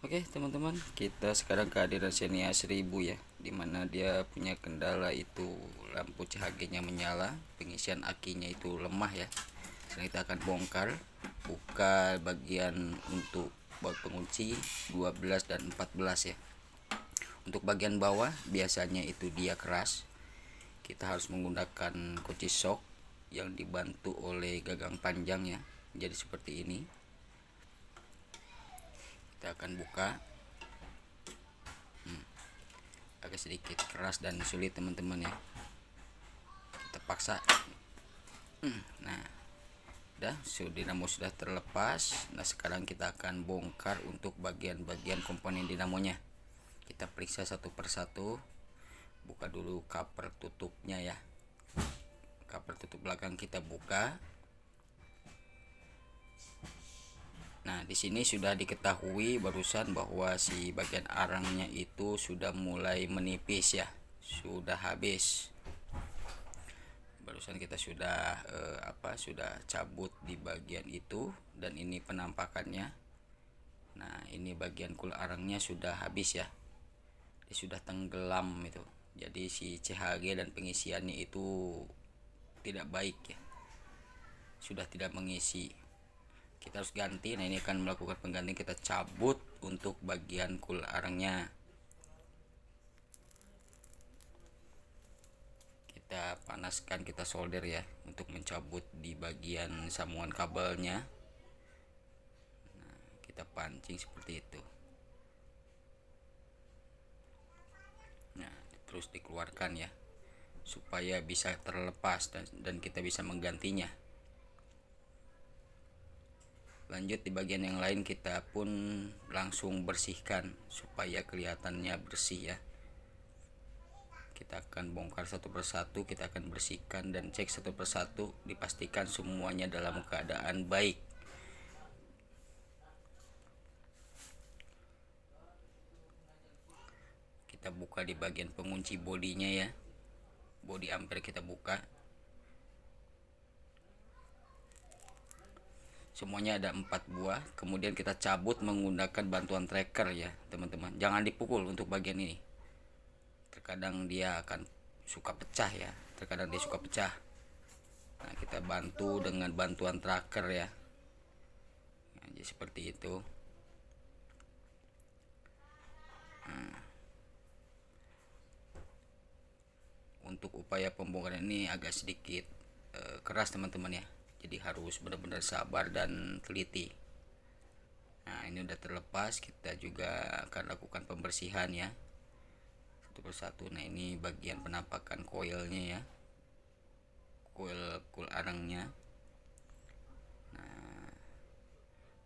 Oke teman-teman, kita sekarang kehadiran Xenia 1000 ya, dimana dia punya kendala itu lampu CHG-nya menyala, pengisian akinya itu lemah ya. Sekarang kita akan bongkar, buka bagian untuk baut pengunci 12 dan 14 ya. Untuk bagian bawah biasanya itu dia keras, kita harus menggunakan kunci shock yang dibantu oleh gagang panjang ya. Jadi seperti ini, kita akan buka. Agak sedikit keras dan sulit teman-teman ya, kita paksa. Nah udah, dinamo sudah terlepas. Nah sekarang kita akan bongkar untuk bagian-bagian komponen dinamonya. Kita periksa satu persatu. Buka dulu cover tutupnya ya, cover tutup belakang kita buka. Nah di sini sudah diketahui barusan bahwa si bagian arangnya itu sudah mulai menipis ya, sudah habis. Barusan kita sudah sudah cabut di bagian itu, dan ini penampakannya. Nah ini bagian kul arangnya sudah habis ya, dia sudah tenggelam itu. Jadi si CHG dan pengisiannya itu tidak baik ya, sudah tidak mengisi. Kita harus ganti. Nah ini akan melakukan penggantian, kita cabut untuk bagian kul arangnya. Kita panaskan, kita solder ya untuk mencabut di bagian sambungan kabelnya. Nah, kita pancing seperti itu. Nah terus dikeluarkan ya, supaya bisa terlepas dan kita bisa menggantinya. Lanjut di bagian yang lain, kita pun langsung bersihkan supaya kelihatannya bersih ya. Kita akan bongkar satu persatu, kita akan bersihkan dan cek satu persatu, dipastikan semuanya dalam keadaan baik. Kita buka di bagian pengunci bodinya ya, bodi ampere kita buka. Semuanya ada 4 buah. Kemudian kita cabut menggunakan bantuan tracker ya teman-teman, jangan dipukul untuk bagian ini, terkadang dia akan suka pecah ya, terkadang dia suka pecah. Nah kita bantu dengan bantuan tracker ya. Nah, jadi seperti itu. Untuk upaya pembongkaran ini agak sedikit keras teman-teman ya, jadi harus benar-benar sabar dan teliti. Nah ini udah terlepas, kita juga akan lakukan pembersihan ya satu persatu. Nah ini bagian penampakan koilnya ya, koil arangnya. Nah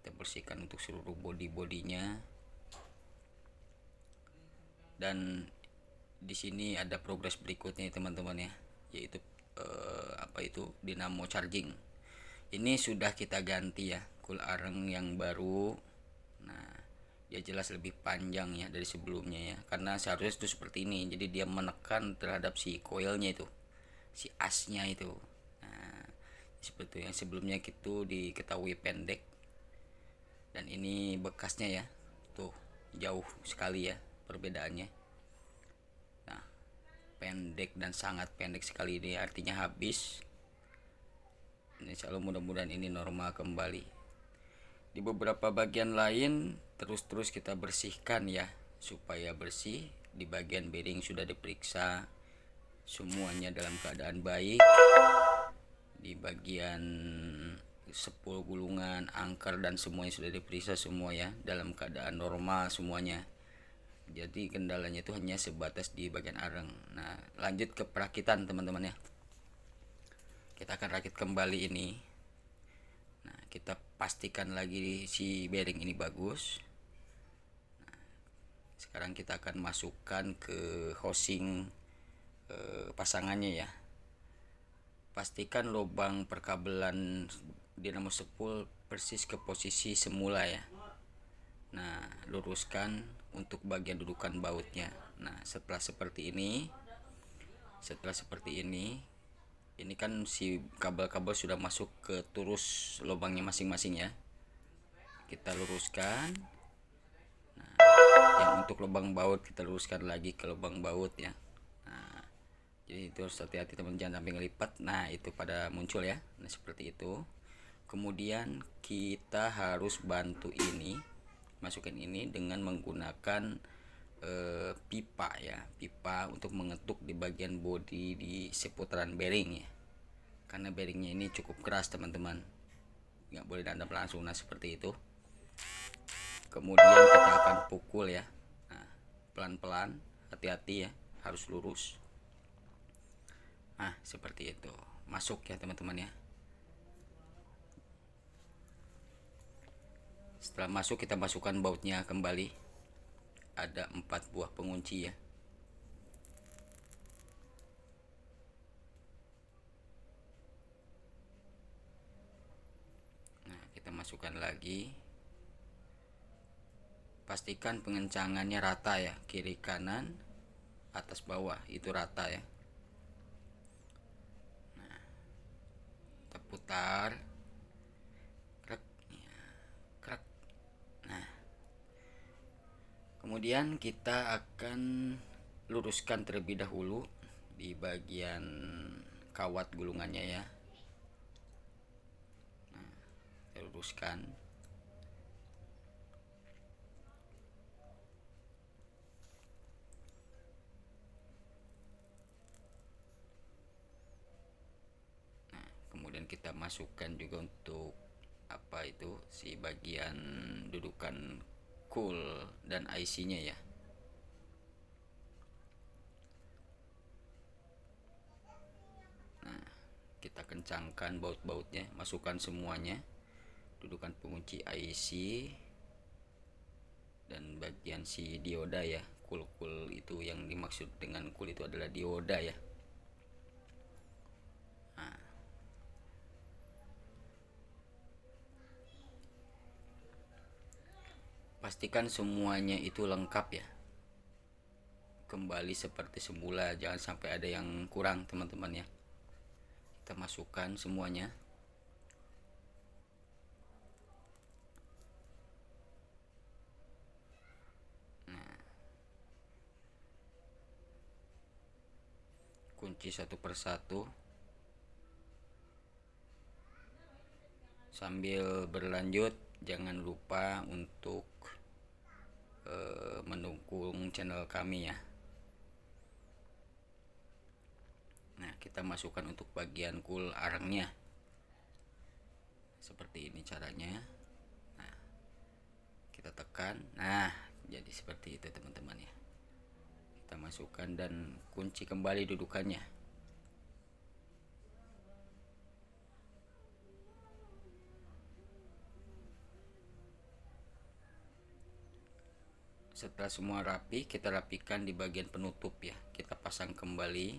kita bersihkan untuk seluruh bodinya. Dan di sini ada progres berikutnya teman-teman ya, yaitu dinamo charging. Ini sudah kita ganti ya, kul arang yang baru. Nah dia jelas lebih panjang ya dari sebelumnya ya, karena seharusnya itu seperti ini. Jadi dia menekan terhadap si koilnya itu, si asnya itu. Nah seperti yang sebelumnya itu diketahui pendek, dan ini bekasnya ya, tuh jauh sekali ya perbedaannya. Nah pendek dan sangat pendek sekali, ini artinya habis. Insya Allah mudah-mudahan ini normal kembali. Di beberapa bagian lain terus kita bersihkan ya, supaya bersih. Di bagian bearing sudah diperiksa, semuanya dalam keadaan baik. Di bagian sepul gulungan, angker dan semuanya sudah diperiksa semua ya, dalam keadaan normal semuanya. Jadi kendalanya itu hanya sebatas di bagian arang. Nah lanjut ke perakitan teman-teman ya, kita akan rakit kembali ini. Nah kita pastikan lagi si bearing ini bagus. Nah, sekarang kita akan masukkan ke housing pasangannya ya. Pastikan lubang perkabelan dinamo sepul persis ke posisi semula ya. Nah luruskan untuk bagian dudukan bautnya. Nah setelah seperti ini, ini kan si kabel-kabel sudah masuk ke turus lubangnya masing-masing ya, kita luruskan. untuk lubang baut kita luruskan lagi ke lubang baut ya. Nah, jadi itu harus hati-hati teman, jangan sampai ngelipat. Nah itu pada muncul ya, nah seperti itu. Kemudian kita harus bantu ini, masukkan ini dengan menggunakan pipa ya, pipa untuk mengetuk di bagian bodi di seputaran bearing ya, karena bearingnya ini cukup keras teman-teman, nggak boleh dandap langsung. Nah seperti itu. Kemudian kita akan pukul ya, nah, pelan-pelan, hati-hati ya, harus lurus. Nah seperti itu, masuk ya teman-teman ya. Setelah masuk kita masukkan bautnya kembali. Ada 4 buah pengunci ya. Nah kita masukkan lagi. Pastikan pengencangannya rata ya, kiri kanan atas bawah itu rata ya. Nah kita putar, krek, ya, krek. Nah kemudian kita akan luruskan terlebih dahulu di bagian kawat gulungannya ya. Nah, kita luruskan. Nah kemudian kita masukkan juga untuk apa itu si bagian dudukan cool dan IC-nya ya. Nah, kita kencangkan baut-bautnya, masukkan semuanya. Dudukan pengunci IC dan bagian si dioda ya. Cool itu yang dimaksud dengan cool itu adalah dioda ya. Nah, pastikan semuanya itu lengkap ya, kembali seperti semula, jangan sampai ada yang kurang teman-teman ya. Kita masukkan semuanya. Nah, kunci satu persatu sambil berlanjut. Jangan lupa untuk mendukung channel kami ya. Nah kita masukkan untuk bagian cool arangnya, seperti ini caranya. Nah kita tekan, nah jadi seperti itu teman-teman ya. Kita masukkan dan kunci kembali dudukannya. Setelah semua rapi, kita rapikan di bagian penutup ya, kita pasang kembali.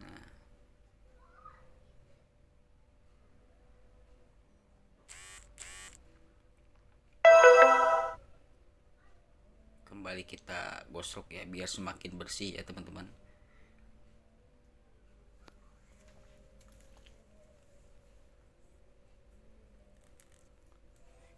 Nah kembali kita gosok ya, biar semakin bersih ya teman-teman.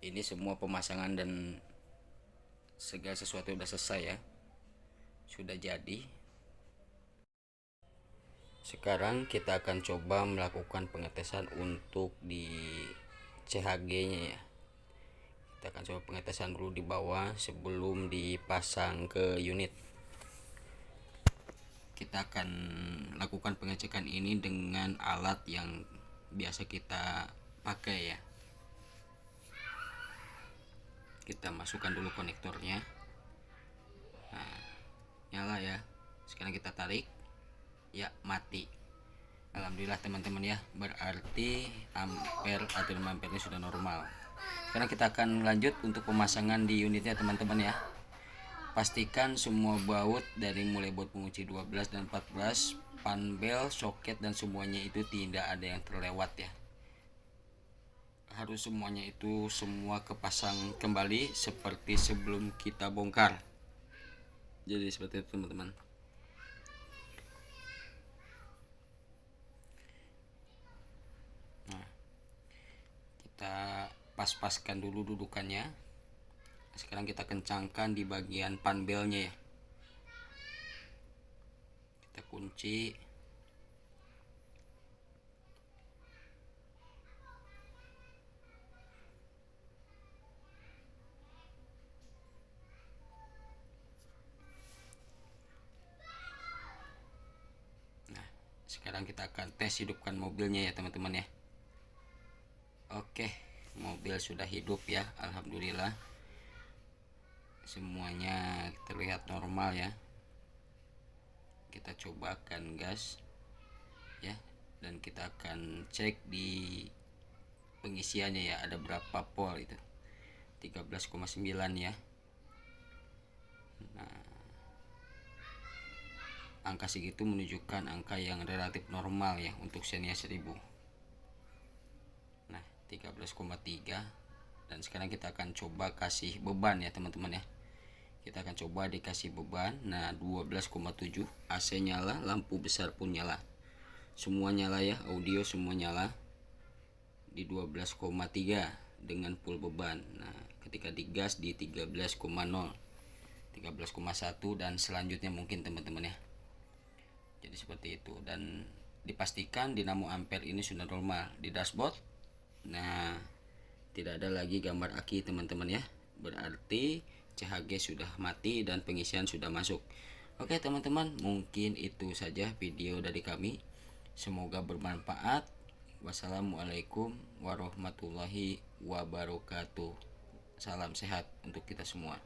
Ini semua pemasangan dan segala sesuatu sudah selesai ya, sudah jadi. Sekarang kita akan coba melakukan pengetesan untuk di CHG nya ya. Kita akan coba pengetesan dulu di bawah sebelum dipasang ke unit. Kita akan lakukan pengecekan ini dengan alat yang biasa kita pakai ya. Kita masukkan dulu konektornya. Nah, nyala ya. Sekarang kita tarik. Ya, mati. Alhamdulillah teman-teman ya, berarti ampere atau ampere ini sudah normal. Sekarang kita akan lanjut untuk pemasangan di unitnya teman-teman ya. Pastikan semua baut dari mulai baut pengunci 12 dan 14, panbel, soket dan semuanya itu tidak ada yang terlewat ya. Harus semuanya itu semua kepasang kembali seperti sebelum kita bongkar. Jadi seperti itu teman-teman. Nah, kita pas-paskan dulu dudukannya Sekarang kita kencangkan di bagian panbelnya ya, kita kunci. Nah, sekarang kita akan tes hidupkan mobilnya ya teman-teman ya. Oke, mobil sudah hidup ya, alhamdulillah. Semuanya terlihat normal ya. Kita cobakan gas ya, dan kita akan cek di pengisiannya ya, ada berapa volt itu, 13,9 ya. Nah, angka segitu menunjukkan angka yang relatif normal ya untuk Xenia 1000. Nah, 13,3. Dan sekarang kita akan coba kasih beban ya teman-teman ya. Kita akan coba dikasih beban. Nah, 12,7. AC nyala, lampu besar pun nyala, semua nyala ya, audio semua nyala di 12,3 dengan full beban. Nah, ketika digas di 13,0, 13,1 dan selanjutnya mungkin teman-teman ya. Jadi seperti itu, dan dipastikan dinamo ampere ini sudah normal di dashboard. Nah, tidak ada lagi gambar aki teman-teman ya, berarti CHG sudah mati dan pengisian sudah masuk. Oke teman-teman, mungkin itu saja video dari kami, semoga bermanfaat. Wassalamualaikum warahmatullahi wabarakatuh. Salam sehat untuk kita semua.